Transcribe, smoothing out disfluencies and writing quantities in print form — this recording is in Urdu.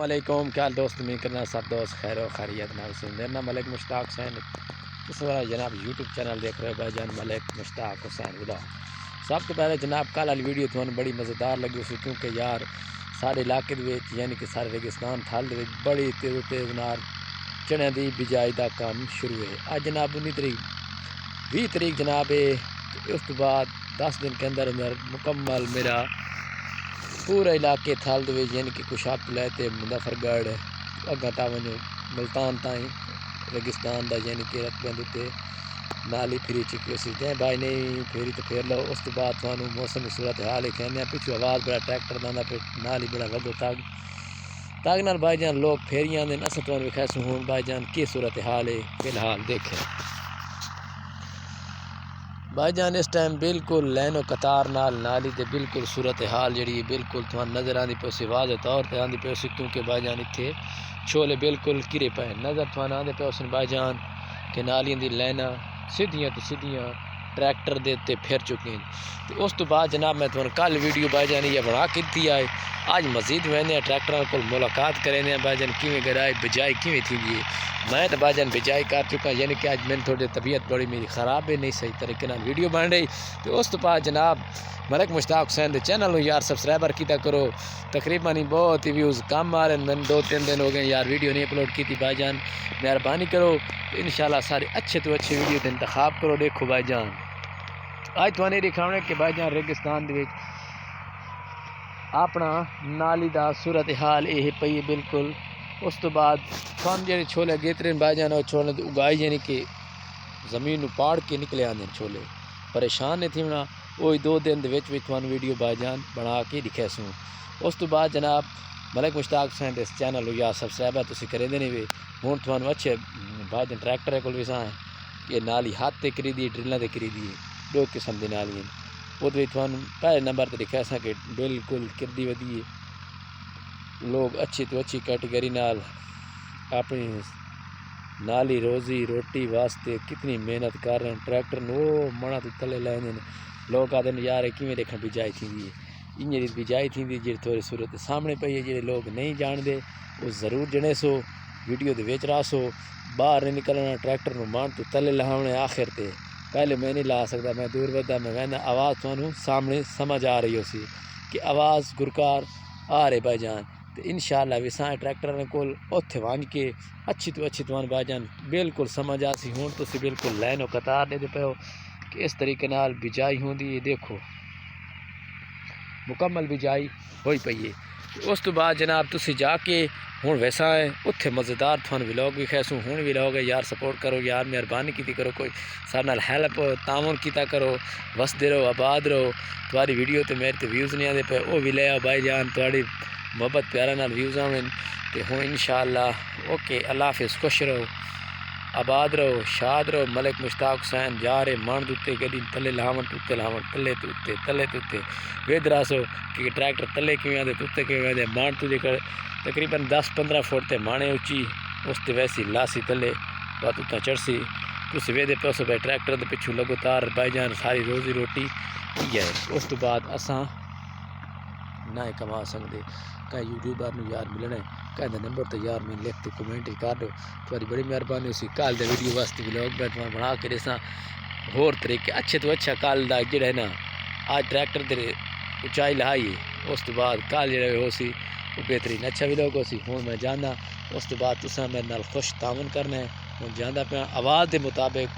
علیکم، کیا حال دوست؟ امید کرنا سب دوست خیر و خیریت نال سے۔ میرا نام ملک مشتاق حسین، اس وقت جناب یوٹیوب چینل دیکھ رہے ہو بھائی جان ملک مشتاق حسین ولا۔ سب تو پہلے جناب کل والی ویڈیو تھوڑی بڑی مزیدار لگی اسی، کیونکہ یار سارے علاقے یعنی کہ سارے ریگستان تھل بڑی تیز نار چنے دی بجائی دا کام شروع ہے۔ آج جناب 20 تاریخ جناب ہے، اس کے بعد 10 دن کے اندر مکمل میرا پورے علاقے تھال دے یعنی کہ کشاپ لے تے مظفر گڑھ اگاں تا ونجو ملتان تائیں ریگستان دا یعنی کہ رقبے دے نالی پھری چکی سی جے بھائی نہیں پھری تو پھر لو۔ اس کے بعد تھانوں موسم صورت حال کہنے پیچھے آواز بڑا ٹریکٹر دا پھر نالی بڑا وگو تاگ نال بھائی جان لوگ پھیریاں دے اساں تھانوں وکھائی ہون بھائی جان کی صورت حال ہے فی الحال دیکھیں بھائی جان۔ اس ٹائم بالکل لین و قطار نال نالی دے بالکل صورت حال جڑی بالکل تھوان نظر آندی پئی سی، واضح طور تے آندی پئی سی، کیونکہ بھائی جان اتھے چھولے بالکل گرے پے نظر تھوان آندے پئے سن بھائی جان کہ نالیاں دی لائناں سیدھیاں تے سیدھیاں ٹریکٹر دے تے پھر چکے ہیں۔ تے اس تو بعد جناب میں تھوان کل ویڈیو بھائی جان یہ بنا کیتی آئے، آج مزید ویندے ٹریکٹراں کول ملاقات کریں بھائی جان کیویں گرائی بجائی کیویں تھی دی ہے۔ میں تو بھائی جان بجائی کر چکا، یعنی کہ آج میں تھوڑی طبیعت بڑی میری خراب ہے، نہیں صحیح طریقے نال ویڈیو بن رہی۔ تو اس تو بعد جناب ملک مشتاق حسین دے چینل نو یار سبسکرائبر کیتا کرو، تقریباً بہت ہی ویوز کم آ رہے ہیں، میں 2-3 دن ہو گئے یار ویڈیو نہیں اپلوڈ کی تھی بھائی جان، مہربانی کرو انشاءاللہ سارے اچھے تو اچھے ویڈیو کا انتخاب کرو۔ دیکھو بھائی جان آج تھوڑے دکھاؤں کہ بھائی جان ریگستان دے وچ اپنا نالی دا صورت حال یہ پئی بالکل۔ اس تو بعد تھوان جڑے چھولے گیترے بھائی جان چھولے اگائی یعنی کہ زمین نو پاڑ کے نکلے آندے چھولے، پریشان نہیں تھی ہونا وہی 2 دن دے وچ تھوان ویڈیو بھائی جان بنا کے دکھے سوں۔ اس تو بعد جناب ملک مشتاق حسین دے چینل یا سبسکرائبر تسی کرے دے نہیں وے ہن تھوانوں اچھے بھائی جان ٹریکٹر کول وی ساں کہ نالی ہاتھ تے کری دی ڈرلوں تے کری دی 2 قسم دی نالیاں وہ تھوانوں پہلے نمبر تے دکھا ساں کہ بالکل کردی ودی ہے۔ لوگ اچھی تو اچھی کیٹیگری نال اپنی نالی روزی روٹی واسطے کتنی محنت کر رہے ہیں، ٹریکٹر نو منا تو تلے لے ہیں لوگ آدھے یار کیویں دیکھا بجائی تھی دی ہے بجائی تھی دی جی تھوڑی صورت سامنے پئی ہے۔ جڑے لوگ نہیں جان دے وہ ضرور جنے سو ویڈیو دے وچ رہا سو، باہر نہیں نکلنا ٹریکٹر نو مان تو تلے لہاونے آخر تے پہلے میں نہیں لا سکتا، میں دور ودا میں وہنا آواز تھانوں سامنے سمجھ آ رہی ہو سی کہ آواز گرکار آ رہے بھائی جان۔ تو انشاءاللہ ویساں ٹریکٹر کول اوتھے وانج کے اچھی تو اچھی توان بھائی جان بالکل سمجھ آ سی ہون تسی بالکل لین و قطار دے پے ہو کہ اس طریقے نال بجائی ہوندی ہے۔ دیکھو مکمل بجائی ہوئی پئی ہے۔ اس تو بعد جناب تسی جا کے ہوں ویسا ہے اتھے مزیدار تھوان ولاگ بھی خیسوں ہوں ولاگ ہے یار سپورٹ کرو یار مہربانی کیتی کرو، کوئی سارے نال ہیلپ تعاون کیتا کرو، وسدے رہو آباد رہو۔ تمہاری ویڈیو تے میرے تے ویوز نہیں آتے پے وہ بھی لے آؤ بھائی جان، تھوڑی محبت پیارا نال ویوز آویں تے ہوں انشاءاللہ اوکے اللہ حافظ، خوش رہو آباد رہو شاد رہو۔ ملک مشتاق حسین جا رہے مان دوتے گڈی تلے لاون توتے لاون تلے توتے تلے توتے وید راسو کہ ٹریکٹر تلے کیویں آندے توتے کیویں آندے مان تو جے تقریباً 10-15 فٹ تے مانے اچھی اس تے ویسی لاسی تلے بات اتنا چڑسی تسی ویدے پیسو بھائی ٹریکٹر دے پچھو لگو تار بھائی جان ساری روزی روٹی یہ ہے۔ اس تو بعد اساں نہ کما سکتے کہیں یوٹیوبر نو یار ملنا ہے کہیں نمبر تو یار میں لکھ تے کمنٹ کر دو، تھوڑی بڑی مہربانی ہوسی۔ کل دے ویڈیو واسطے ولاگ میں بنا کے دساں ہور طریقے اچھے تو اچھا کل دا جڑا ہے نا آج ٹریکٹر دے اونچائی لہائی ہے، اس تو بعد کل جڑا ہو سی وہ بہترین اچھا ولاگ ہو سی۔ ہوں میں جانا اس تو بعد تساں میرے نال خوش تعاون کرنا ہے، ہوں جانا پیا آواز دے مطابق